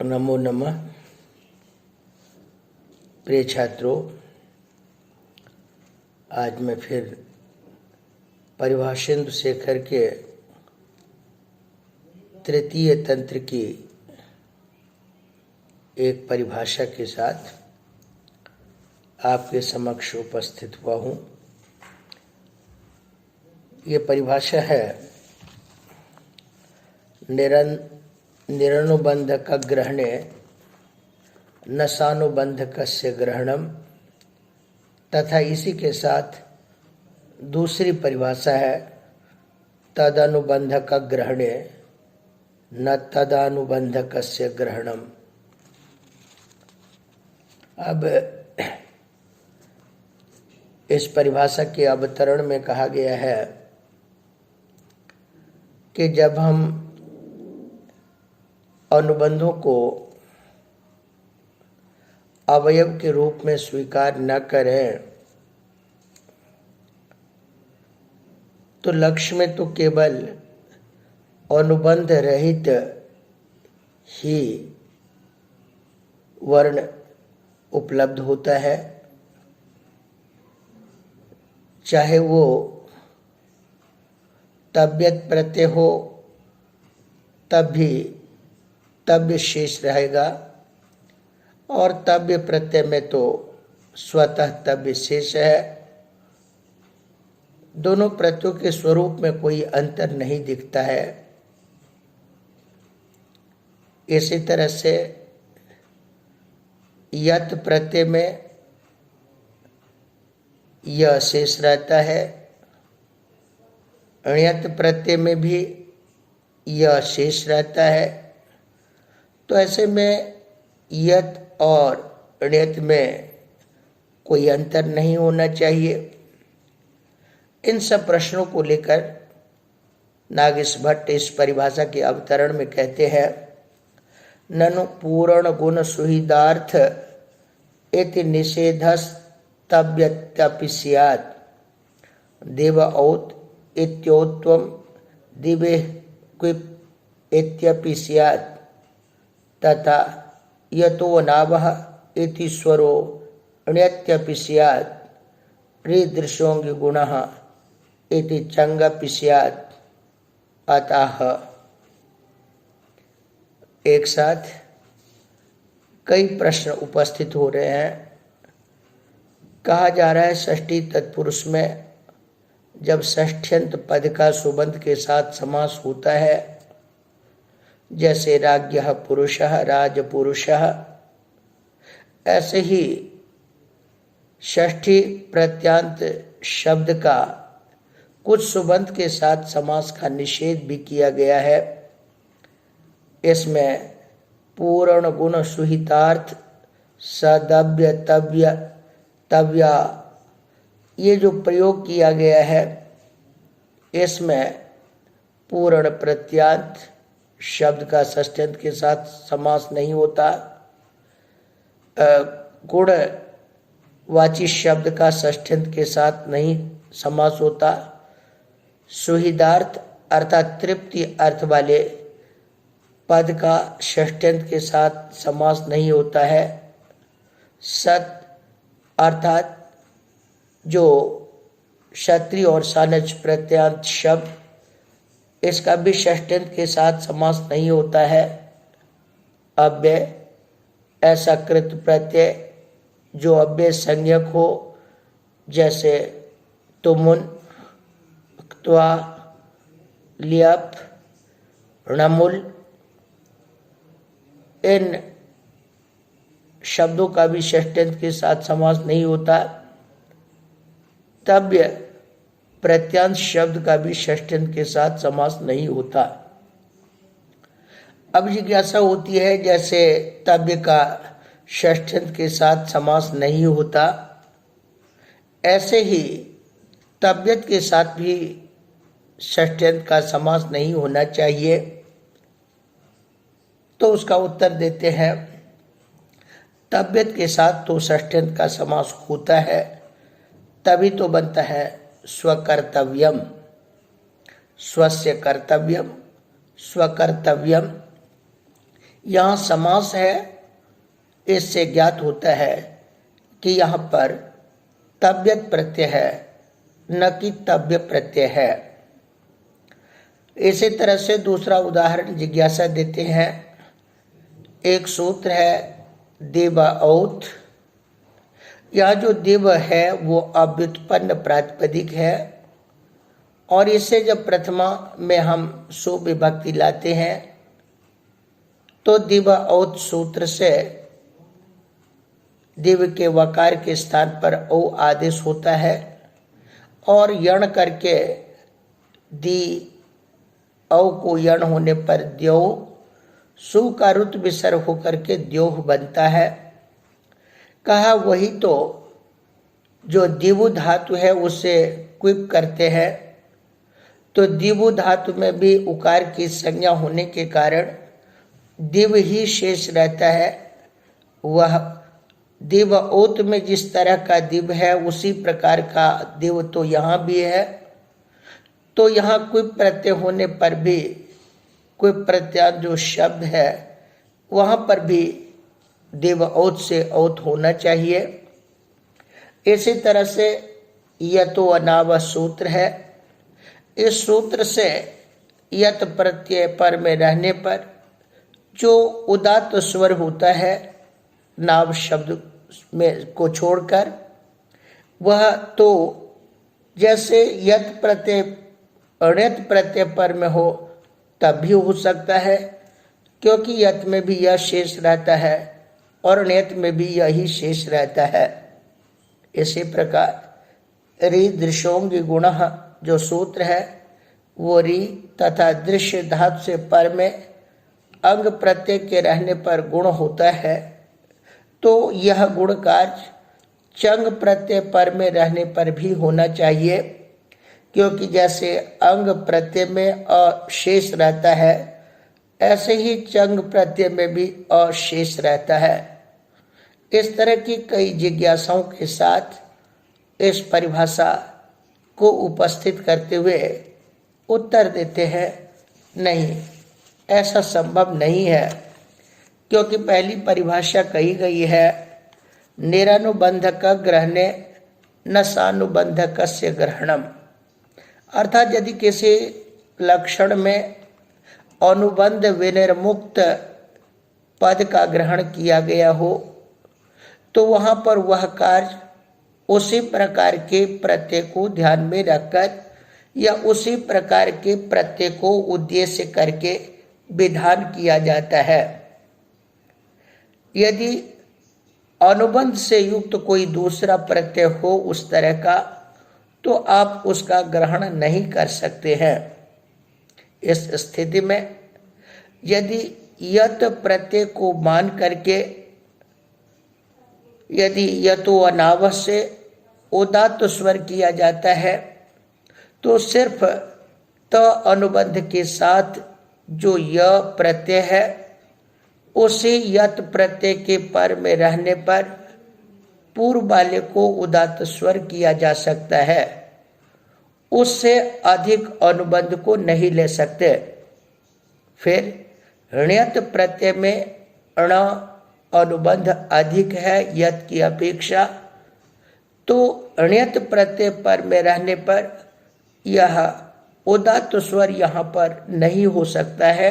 नमो नमः। प्रिय छात्रों, आज मैं फिर परिभाषेंद्र शेखर के तृतीय तंत्र की एक परिभाषा के साथ आपके समक्ष उपस्थित हुआ हूँ। ये परिभाषा है निरनुबंधक ग्रहणे न सानुबंधकस्य ग्रहणम, तथा इसी के साथ दूसरी परिभाषा है तदनुबंधक ग्रहणे न तदानुबंधकस्य ग्रहणम। अब इस परिभाषा के अवतरण में कहा गया है कि जब हम अनुबंधों को अवयव के रूप में स्वीकार न करें तो लक्ष्य में तो केवल अनुबंध रहित ही वर्ण उपलब्ध होता है, चाहे वो तव्यत प्रत्यय हो तब भी तव्य शेष रहेगा, और तव्य प्रत्यय में तो स्वतः तव्य शेष है। दोनों प्रत्ययों के स्वरूप में कोई अंतर नहीं दिखता है। इसी तरह से यत प्रत्यय में यह शेष रहता है, अण्यत प्रत्यय में भी यह शेष रहता है। तो ऐसे में यत और अण्यत में कोई अंतर नहीं होना चाहिए। इन सब प्रश्नों को लेकर नागेश भट्ट इस परिभाषा के अवतरण में कहते हैं, ननु पूर्ण गुण सुहृदार्थ इति निषेधस्तव्यत्यपि स्यात् देव औत इत्योत्वम दिवे क्विप इत्यपि स्यात् तथा यतो नावः इति स्वरो अण्यत्यपि स्यात् रीदृशोऽङ्गि गुणः इति चङ्गपि स्यात्। अतः एक साथ कई प्रश्न उपस्थित हो रहे हैं। कहा जा रहा है षष्ठी तत्पुरुष में जब षष्ठ्यंत पद का सुबंध के साथ समास होता है, जैसे राज्ञः पुरुषः राजपुरुषः, ऐसे ही षष्ठी प्रत्यांत शब्द का कुछ सुबंध के साथ समास का निषेध भी किया गया है। इसमें पूर्ण गुण सुहितार्थ सदव्य तव्य तव्या, ये जो प्रयोग किया गया है इसमें पूर्ण प्रत्यांत शब्द का षष्ठ्यंत के साथ समास नहीं होता। गुणवाची शब्द का षष्ठ्यंत के साथ नहीं समास होता। सुहृदार्थ अर्थात तृप्ति अर्थ वाले पद का षष्ठ्यंत के साथ समास नहीं होता है। सत अर्थात जो क्षत्रिय और सानज प्रत्यांत शब्द, इसका भी षष्ठ्यंत के साथ समास नहीं होता है। अव्यय ऐसा कृत प्रत्यय जो अव्यय संज्ञक हो, जैसे तुमुन, क्त्वा, ल्यप, णमुल, इन शब्दों का भी षष्ठ्यंत के साथ समास नहीं होता। तव्य प्रत्यांत शब्द का भी षष्ठ्यंत के साथ समास नहीं होता। अब जिज्ञासा होती है, जैसे तव्य का षष्ठ्यंत के साथ समास नहीं होता, ऐसे ही तव्यत के साथ भी षष्ठ्यंत का समास नहीं होना चाहिए। तो उसका उत्तर देते हैं, तव्यत के साथ तो षष्ठ्यंत का समास होता है, तभी तो बनता है स्वकर्तव्यम, स्वस्य कर्तव्यम, स्वकर्तव्यम। यहाँ समास है, इससे ज्ञात होता है कि यहाँ पर तव्यत प्रत्यय है, न कि तव्य प्रत्यय है। इसी तरह से दूसरा उदाहरण जिज्ञासा देते हैं। एक सूत्र है दिव औत। यह जो दिव है वो अव्युत्पन्न प्रातिपदिक है, और इसे जब प्रथमा में हम सुविभक्ति लाते हैं तो दिव औत सूत्र से दिव के वकार के स्थान पर औ आदेश होता है, और यण करके दी औ को यण होने पर द्यो, सु का रुत विसर्ग होकर के द्योह बनता है। कहा वही तो जो दिवु धातु है उसे क्विप करते हैं, तो दिवु धातु में भी उकार की संज्ञा होने के कारण दिव ही शेष रहता है। वह दिव ओत में जिस तरह का दिव है उसी प्रकार का दिव तो यहाँ भी है। तो यहाँ क्विप प्रत्यय होने पर भी क्विप प्रत्यांत जो शब्द है वहाँ पर भी दिव ओत से ओत होना चाहिए। इसी तरह से यतो अनाव सूत्र है। इस सूत्र से यत प्रत्यय पर में रहने पर जो उदात्त स्वर होता है नाव शब्द में को छोड़कर, वह तो जैसे यत प्रत्यय अण्यत प्रत्यय पर में हो तब भी हो सकता है, क्योंकि यत में भी यह शेष रहता है और अण्यत में भी यही शेष रहता है। इसी प्रकार रि दृशोंगी गुण जो सूत्र है वो रि तथा दृश्य धातु से पर में अंग प्रत्यय के रहने पर गुण होता है, तो यह गुण कार्य चंग प्रत्यय पर में रहने पर भी होना चाहिए, क्योंकि जैसे अंग प्रत्यय में अशेष रहता है ऐसे ही चंग प्रत्यय में भी अशेष रहता है। इस तरह की कई जिज्ञासाओं के साथ इस परिभाषा को उपस्थित करते हुए उत्तर देते हैं, नहीं, ऐसा संभव नहीं है, क्योंकि पहली परिभाषा कही गई है निरनुबंधक ग्रहणे न सानुबंधकस्य ग्रहणम। अर्थात यदि किसी लक्षण में अनुबंध विनिर्मुक्त पद का ग्रहण किया गया हो तो वहाँ पर वह कार्य उसी प्रकार के प्रत्यय को ध्यान में रखकर या उसी प्रकार के प्रत्यय को उद्देश्य करके विधान किया जाता है। यदि अनुबंध से युक्त कोई दूसरा प्रत्यय हो उस तरह का, तो आप उसका ग्रहण नहीं कर सकते हैं। इस स्थिति में यदि यत प्रत्यय को मान करके यदि यतो अनावह से उदात्त स्वर किया जाता है तो सिर्फ त अनुबंध के साथ जो य प्रत्यय है उसी यत प्रत्यय के पर में रहने पर पूर्व वाले को उदात्त स्वर किया जा सकता है, उससे अधिक अनुबंध को नहीं ले सकते। फिर ण्यत प्रत्यय में ण अनुबंध अधिक है यत की अपेक्षा, तो ण्यत प्रत्यय पर में रहने पर यह उदात्त स्वर यहाँ पर नहीं हो सकता है,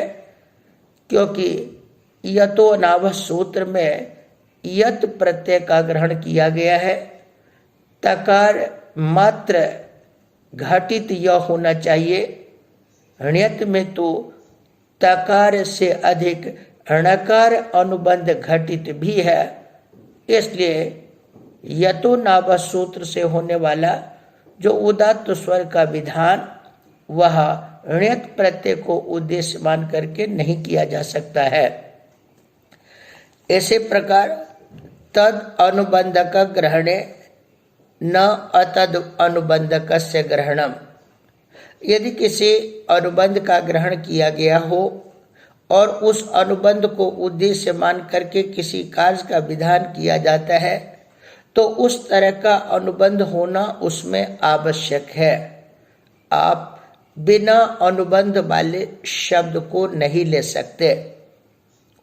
क्योंकि यतो अनावह सूत्र में यत प्रत्यय का ग्रहण किया गया है। तकार मात्र घटित य होना चाहिए, ण्यत में तो तकार से अधिक णकार अनुबंध घटित भी है। इसलिए यतो नावह सूत्र से होने वाला जो उदात्त स्वर का विधान वह ण्यत प्रत्यय को उद्देश्य मान करके नहीं किया जा सकता है। इसी प्रकार तद अनुबंधक ग्रहणे न अतद अनुबंधकस्य ग्रहणम। यदि किसी अनुबंध का ग्रहण किया गया हो और उस अनुबंध को उद्देश्य मान करके किसी कार्य का विधान किया जाता है तो उस तरह का अनुबंध होना उसमें आवश्यक है। आप बिना अनुबंध वाले शब्द को नहीं ले सकते।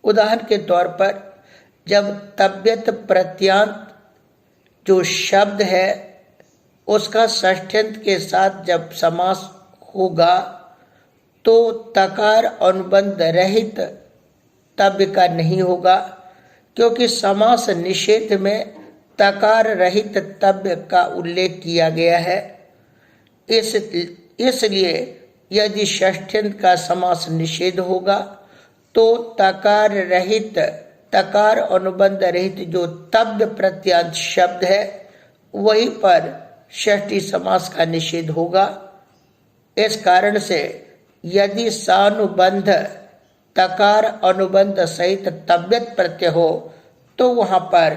उदाहरण के तौर पर जब तबियत प्रत्यांत जो शब्द है उसका षष्ठ्यंत के साथ जब समास होगा तो तकार अनुबंध रहित तब्य का नहीं होगा, क्योंकि समास निषेध में तकार रहित तब्य का उल्लेख किया गया है। इसलिए यदि षष्ठ्यंत का समास निषेध होगा तो तकार रहित, तकार अनुबंध रहित जो तब्य प्रत्यांत शब्द है वहीं पर षष्ठी समास का निषेध होगा। इस कारण से यदि सानुबंध तकार अनुबंध सहित तब्यत प्रत्यय हो तो वहां पर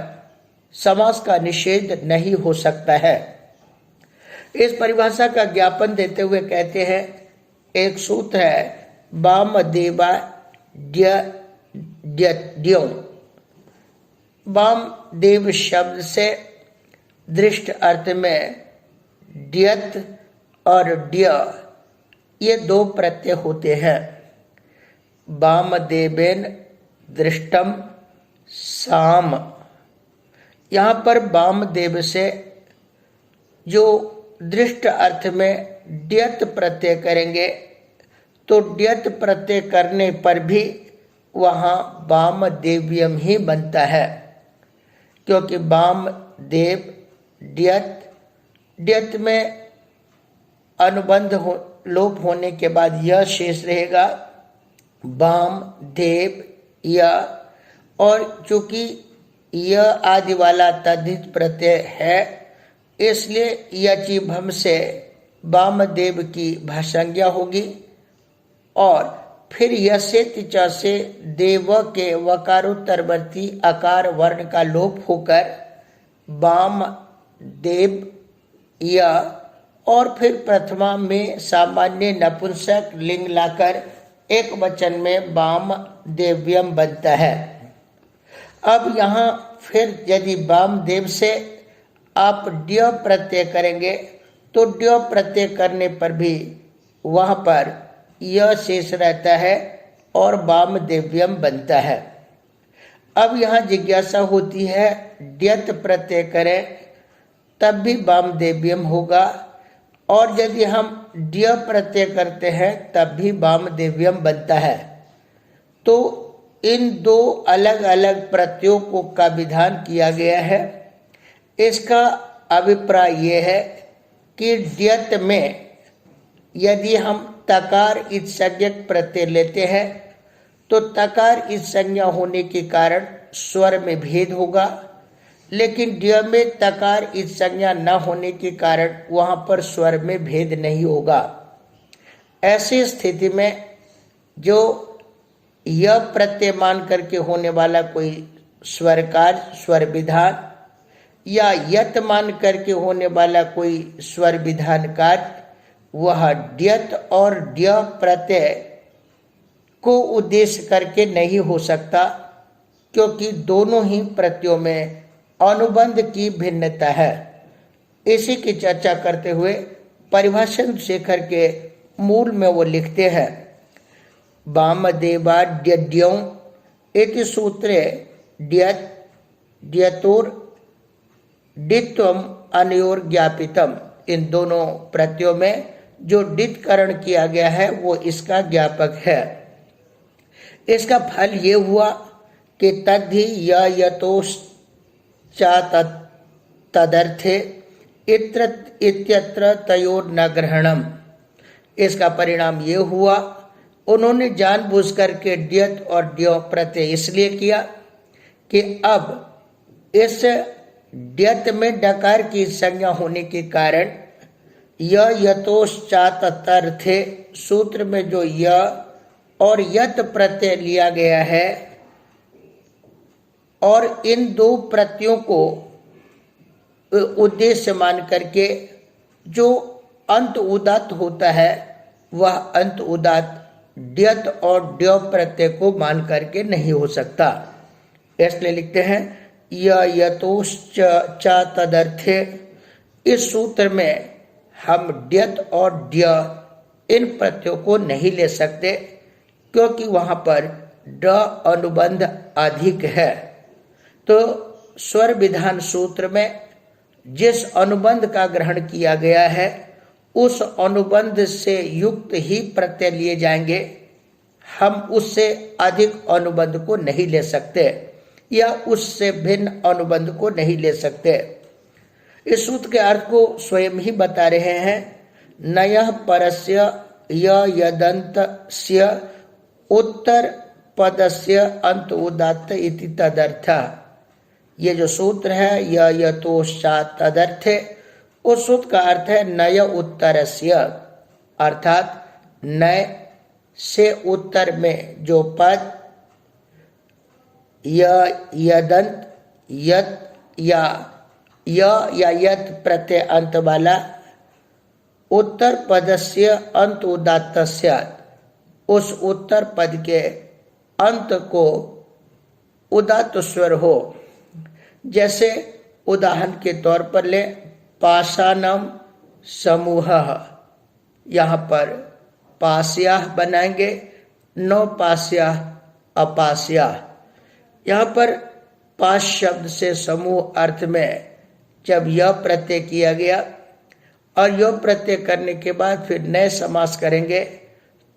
समास का निषेध नहीं हो सकता है। इस परिभाषा का ज्ञापन देते हुए कहते हैं, एक सूत्र है वामदेवा द्यो। वामदेव शब्द से दृष्ट अर्थ में द्यत और द्य ये दो प्रत्यय होते हैं। वामदेवेन दृष्टम साम, यहाँ पर वामदेव से जो दृष्ट अर्थ में द्यत प्रत्यय करेंगे तो द्यत प्रत्यय करने पर भी वहाँ वामदेव्यम ही बनता है, क्योंकि वामदेव द्यत में अनुबंध लोप होने के बाद यह शेष रहेगा वाम देव या, और चूंकि यह आदि वाला तद्धित प्रत्यय है इसलिए यची भम से वामदेव की भाषाज्ञा होगी और फिर यसेत च से देव के वकारोत्तरवर्ती आकार वर्ण का लोप होकर वाम देव या, और फिर प्रथमा में सामान्य नपुंसक लिंग लाकर एक वचन में वाम देव्यम बनता है। अब यहाँ फिर यदि वामदेव से आप ड्य प्रत्यय करेंगे तो ड्य प्रत्यय करने पर भी वहाँ पर यह शेष रहता है और वामदेव्यम बनता है। अब यहाँ जिज्ञासा होती है द्यत प्रत्यय करें तब भी वामदेव्यम होगा और यदि हम ड्य प्रत्यय करते हैं तब भी वामदेव्यम बनता है। तो इन दो अलग अलग प्रत्ययों को का विधान किया गया है। इसका अभिप्राय यह है कि द्यत में यदि हम तकार इस संज्ञक प्रत्यय लेते हैं तो तकार इस संज्ञा होने के कारण स्वर में भेद होगा, लेकिन ड्य में तकार इस संज्ञा न होने के कारण वहां पर स्वर में भेद नहीं होगा। ऐसी स्थिति में जो यह प्रत्यय मान करके होने वाला कोई स्वरकार स्वर विधान या यत मान करके होने वाला कोई स्वर विधान कार्य वह द्यत और ड्य प्रत्यय को उद्देश्य करके नहीं हो सकता, क्योंकि दोनों ही प्रत्ययों में अनुबंध की भिन्नता है। इसी की चर्चा करते हुए परिभाषण शेखर के मूल में वो लिखते हैं वामदेवाड्यद्यौ इति सूत्रे द्यत द्यतोर डित्वम अनयोर ज्ञापितम। इन दोनों प्रत्ययों में जो डितकरण किया गया है वो इसका ज्ञापक है। इसका फल ये हुआ कि तद्धि यतोश्च तदर्थे इत्यत्र तयोर न ग्रहणम। इसका परिणाम ये हुआ उन्होंने जानबूझ करके द्यत और ड्य प्रत्यय इसलिए किया कि अब इस द्यत में डकार की संज्ञा होने के कारण यतोश्चातर्थे सूत्र में जो य और यत प्रत्यय लिया गया है और इन दो प्रत्ययों को उद्देश्य मान करके जो अंत उदात्त होता है वह अंत उदात्त द्यत और ड्य प्रत्यय को मान करके नहीं हो सकता। इसलिए लिखते हैं यतोश्च तदर्थे। इस सूत्र में हम द्यत और ड्य इन प्रत्ययों को नहीं ले सकते, क्योंकि वहां पर ड अनुबंध अधिक है। तो स्वर विधान सूत्र में जिस अनुबंध का ग्रहण किया गया है उस अनुबंध से युक्त ही प्रत्यय लिए जाएंगे। हम उससे अधिक अनुबंध को नहीं ले सकते या उससे भिन्न अनुबंध को नहीं ले सकते। इस सूत्र के अर्थ को स्वयं ही बता रहे हैं। नयः परस्य यदन्तस्य उत्तर पदस्य अंत उदात्त इति तदर्थः। ये जो सूत्र है यतोश्चात् तदर्थे, उस सूत्र का अर्थ है नय उत्तरस्य, अर्थात नय से उत्तर में जो पद यदंत यत या यत प्रत्यय अंत वाला उत्तर पदस्य अंत उदात्तस्य, उस उत्तर पद के अंत को उदात्त स्वर हो। जैसे उदाहरण के तौर पर ले पाषाणम समूह, यहाँ पर पास्याह बनाएंगे, नौ पास्याह अपास्याह। यहाँ पर पास शब्द से समूह अर्थ में जब यह प्रत्यय किया गया और यह प्रत्यय करने के बाद फिर नए समास करेंगे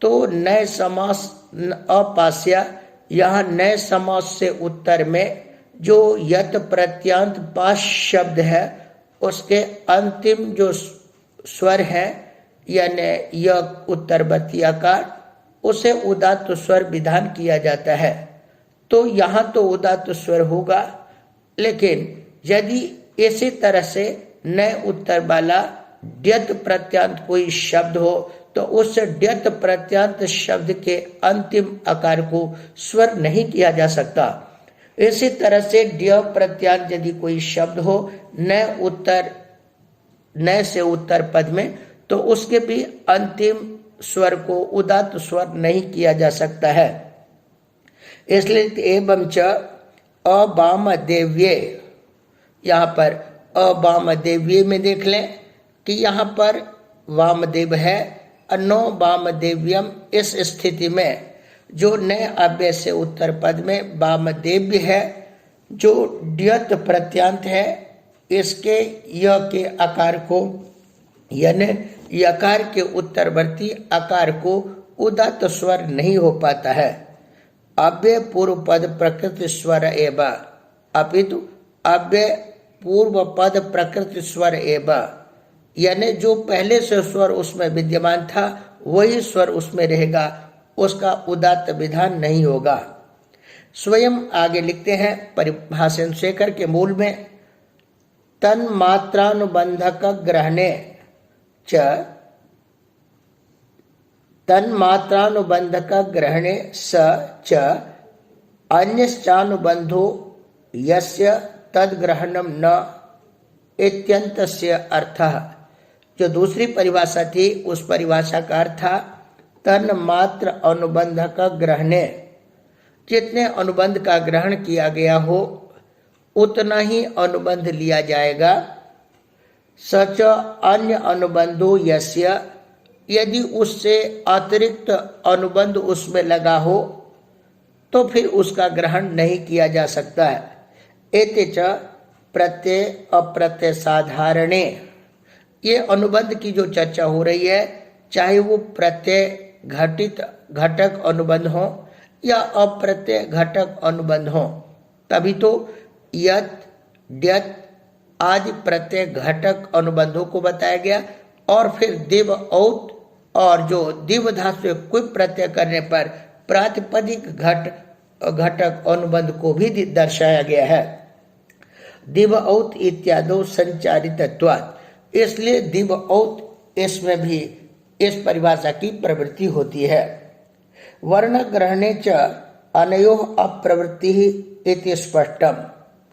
तो नए समास अपास्या, यहाँ नए समास से उत्तर में जो यत प्रत्यांत पास शब्द है उसके अंतिम जो स्वर है यानी यह उत्तरवर्ती आकार, उसे उदात्त स्वर विधान किया जाता है। तो यहाँ तो उदात्त स्वर होगा, लेकिन यदि इसी तरह से नए उत्तर वाला द्यत प्रत्यांत कोई शब्द हो तो उस द्यत प्रत्यांत शब्द के अंतिम आकार को स्वर नहीं किया जा सकता। इसी तरह से द्य प्रत्यांत यदि कोई शब्द हो नए से उत्तर पद में, तो उसके भी अंतिम स्वर को उदात्त स्वर नहीं किया जा सकता है। इसलिए एवं च अवामदेव्ये, यहाँ पर अवामदेव्ये में देख लें कि यहाँ पर वामदेव है, अनो वामदेव्यम। इस स्थिति में जो नए अव्यय से उत्तर पद में वामदेव्य है, जो द्यत प्रत्यांत है, इसके य के आकार को यानी यकार के उत्तरवर्ती आकार को उदात्त स्वर नहीं हो पाता है। अव्यय पूर्व पद प्रकृति स्वर एवं, अपितु अव्यय पूर्व पद प्रकृति स्वर एवं, यानी जो पहले से स्वर उसमें विद्यमान था वही स्वर उसमें रहेगा, उसका उदात्त विधान नहीं होगा। स्वयं आगे लिखते हैं परिभाषा शेखर के मूल में, तन मात्रानुबंधक ग्रहणे च, तन मात्रानुबंधक ग्रहणे स च अन्यश्चानुबंधो यस्य तद ग्रहणम न इत्यन्तस्य अर्थः। जो दूसरी परिभाषा थी उस परिभाषा का अर्थ था तन मात्र अनुबंधक ग्रहणे, जितने अनुबंध का ग्रहण किया गया हो उतना ही अनुबंध लिया जाएगा। सच अन्य अनुबंधो यस्य, यदि उससे अतिरिक्त अनुबंध उसमें लगा हो तो फिर उसका ग्रहण नहीं किया जा सकता है। एते च प्रत्यय अप्रत्यय साधारणे, ये अनुबंध की जो चर्चा हो रही है, चाहे वो प्रत्यय घटित घटक अनुबंध हो या अप्रत्यय घटक अनुबंध हो, तभी तो यत द्यत आदि प्रत्यय घटक अनुबंधों को बताया गया। और फिर दिव औत और जो दिव धातु से कोई प्रत्यय करने पर प्रातिपदिक घटक अनुबंध को भी दर्शाया गया है। दिव औत इत्यादि संचारितत्वात्, इसलिए दिव औत इसमें भी इस परिभाषा की प्रवृत्ति होती है। वर्ण ग्रहणे च अनयोः अप्रवृत्ति इति स्पष्टम,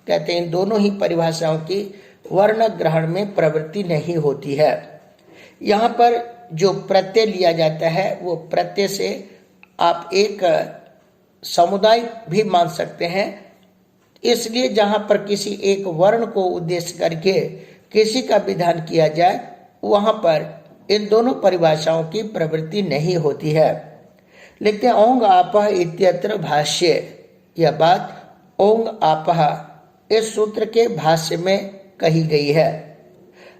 कहते हैं इन दोनों ही परिभाषाओं की वर्ण ग्रहण में प्रवृत्ति नहीं होती है। यहाँ पर जो प्रत्यय लिया जाता है वो प्रत्यय से आप एक समुदाय भी मान सकते हैं। इसलिए जहाँ पर किसी एक वर्ण को उद्देश्य करके किसी का विधान किया जाए वहाँ पर इन दोनों परिभाषाओं की प्रवृत्ति नहीं होती है। लिखते हैं ओंग आपः इत्यत्र भाष्य। यह बात ओंग आपः इस सूत्र के भाष्य में कही गई है।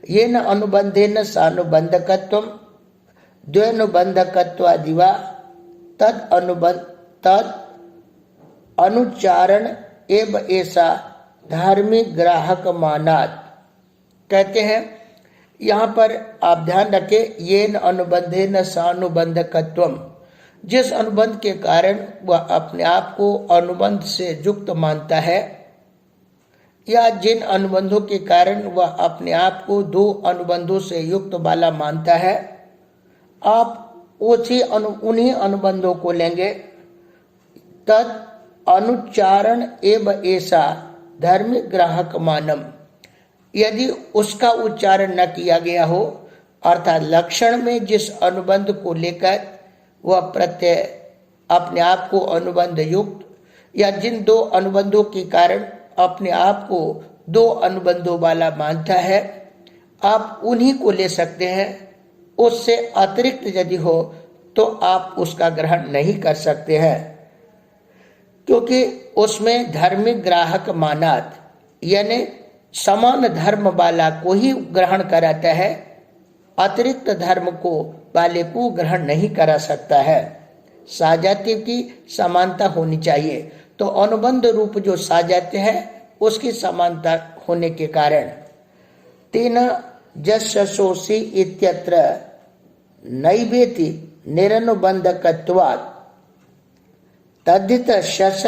ये न अनुबंधेन सानुबंधकत्वम द्वयनुबंधकत्वादिवा तद अनुच्चारण एव ऐसा धार्मिक ग्राहक मानात। कहते हैं यहाँ पर आप ध्यान रखें, ये न अनुबंधे न सानुबंधकत्वम, जिस अनुबंध के कारण वह अपने आप को अनुबंध से युक्त मानता है या जिन अनुबंधों के कारण वह अपने आप को दो अनुबंधों से युक्त वाला मानता है, आप उन्हीं अनुबंधों को लेंगे। तद अनुच्चारण एव ऐसा धार्मिक ग्राहक मानम, यदि उसका उच्चारण न किया गया हो, अर्थात लक्षण में जिस अनुबंध को लेकर वह प्रत्यय अपने आप को अनुबंध युक्त या जिन दो अनुबंधों के कारण अपने आप को दो अनुबंधों वाला मानता है, आप उन्हीं को ले सकते हैं। उससे अतिरिक्त यदि हो तो आप उसका ग्रहण नहीं कर सकते हैं, क्योंकि उसमें धार्मिक ग्राहक मानात यानी समान धर्म वाला को ही ग्रहण कराता है, अतिरिक्त धर्म को वाले को ग्रहण नहीं करा सकता है। साजात्य की समानता होनी चाहिए, तो अनुबंध रूप जो साजात्य है उसकी समानता होने के कारण तेन जसोसी इत्यत्र नैवेति निरनुबंधकत्वात् तद्धित शस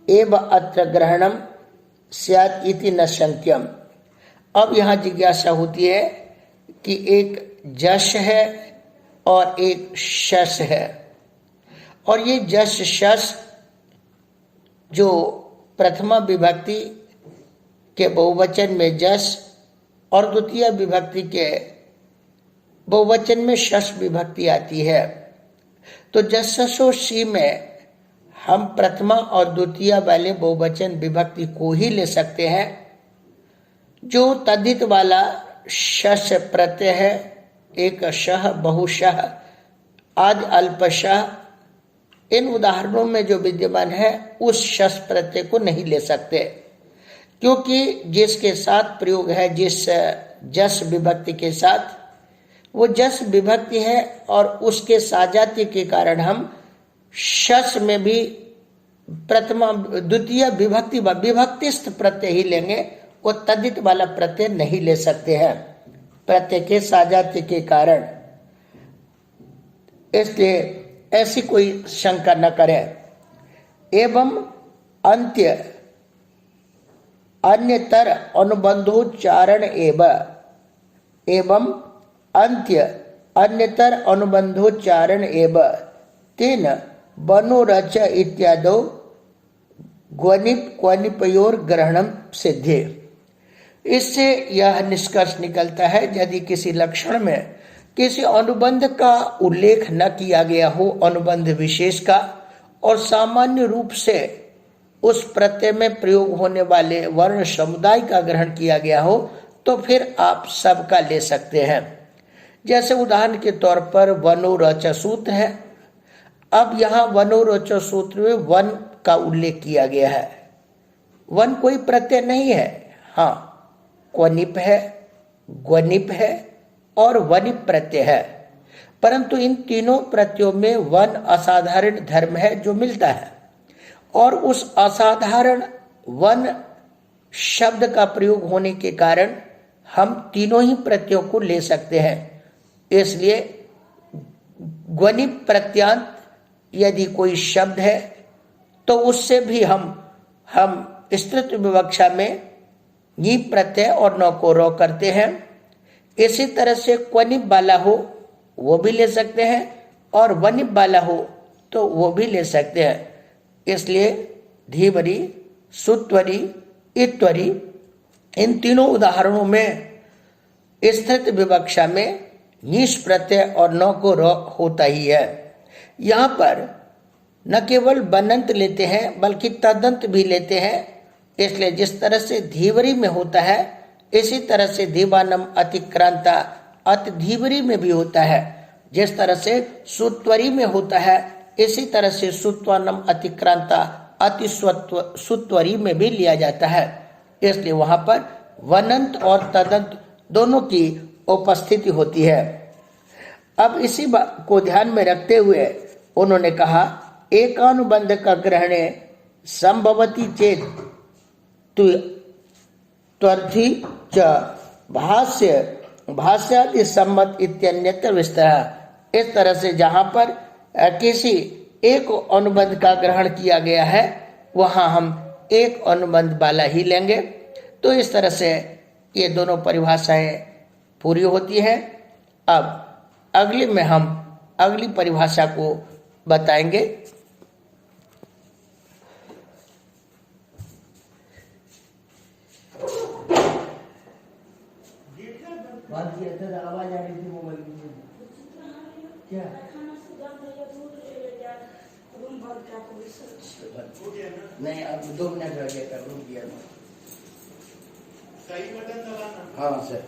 एव अत्र ग्रहणम स्यात् इति न शंक्यम। अब यहाँ जिज्ञासा होती है कि एक जश है और एक शस है, और ये जश शस जो प्रथमा विभक्ति के बहुवचन में जस और द्वितीय विभक्ति के बहुवचन में शस विभक्ति आती है, तो जसोसी में हम प्रथमा और द्वितीय वाले बहुवचन विभक्ति को ही ले सकते हैं। जो तद्धित वाला शस प्रत्यय है, एक शह बहुशः आदि अल्पशः, इन उदाहरणों में जो विद्यमान है उस शस प्रत्यय को नहीं ले सकते, क्योंकि जिसके साथ प्रयोग है, जिस जस विभक्ति के साथ, वो जस विभक्ति है और उसके साजात्य के कारण हम शस में भी प्रथमा द्वितीय विभक्ति व विभक्तिस्थ प्रत्यय ही लेंगे, वो तद्धित वाला प्रत्यय नहीं ले सकते हैं प्रत्यय के साजात्य के कारण। इसलिए ऐसी कोई शंका न करें। एवं अंत्य अन्यतर अनुबंधोच्चारण एवं अंत्य अन्यतर अनुबंधोच्चारण तेन बनोरच इत्यादो ग्वनिप क्वनिपयोर ग्रहणम सिद्धे। इससे यह निष्कर्ष निकलता है, यदि किसी लक्षण में किसी अनुबंध का उल्लेख न किया गया हो, अनुबंध विशेष का, और सामान्य रूप से उस प्रत्यय में प्रयोग होने वाले वर्ण समुदाय का ग्रहण किया गया हो, तो फिर आप सबका ले सकते हैं। जैसे उदाहरण के तौर पर वनोरच सूत्र है। अब यहाँ वनोरच सूत्र में वन का उल्लेख किया गया है। वन कोई प्रत्यय नहीं है, हाँ क्वनिप है, ग्वनिप है और वनिप प्रत्यय है, परंतु इन तीनों प्रत्ययों में वन असाधारण धर्म है जो मिलता है, और उस असाधारण वन शब्द का प्रयोग होने के कारण हम तीनों ही प्रत्ययों को ले सकते हैं। इसलिए ग्वनिप प्रत्यांत यदि कोई शब्द है तो उससे भी हम स्तुति विवक्षा में नी प्रत्यय और न को रो करते हैं। इसी तरह से क्वनिप वाला हो वो भी ले सकते हैं और वनिप वाला हो तो वो भी ले सकते हैं। इसलिए धीवरी, सुत्वरी, इत्वरी, इन तीनों उदाहरणों में स्थित विवक्षा में नीश प्रत्यय और न को रो होता ही है। यहाँ पर न केवल बनंत लेते हैं बल्कि तदंत भी लेते हैं। इसलिए जिस तरह से धीवरी में होता है, इसी तरह से दीवानम अतिक्रांता अत धीवरी में भी होता है। जिस तरह से सुत्वरी में होता है, इसी तरह से सुत्वानम अतिक्रांता अति सुत्वरी में भी लिया जाता है, इसलिए वहां पर वनंत और तदंत दोनों की उपस्थिति होती है। अब इसी बात को ध्यान में रखते हुए उन्होंने कहा, एकानुबंध का ग्रहणे संभवती चेत त्वर्थी च भाष्यादि सम्मत इत्यन्यत्र विस्तार। इस तरह से जहां पर किसी एक अनुबंध का ग्रहण किया गया है वहां हम एक अनुबंध वाला ही लेंगे। तो इस तरह से ये दोनों परिभाषाएं पूरी होती हैं। अब अगली में हम अगली परिभाषा को बताएंगे। आवाज आ रही थी मोबाइल में क्या? नहीं, अब 2 मिनट रह गया, कर रूम दिया। हाँ सर।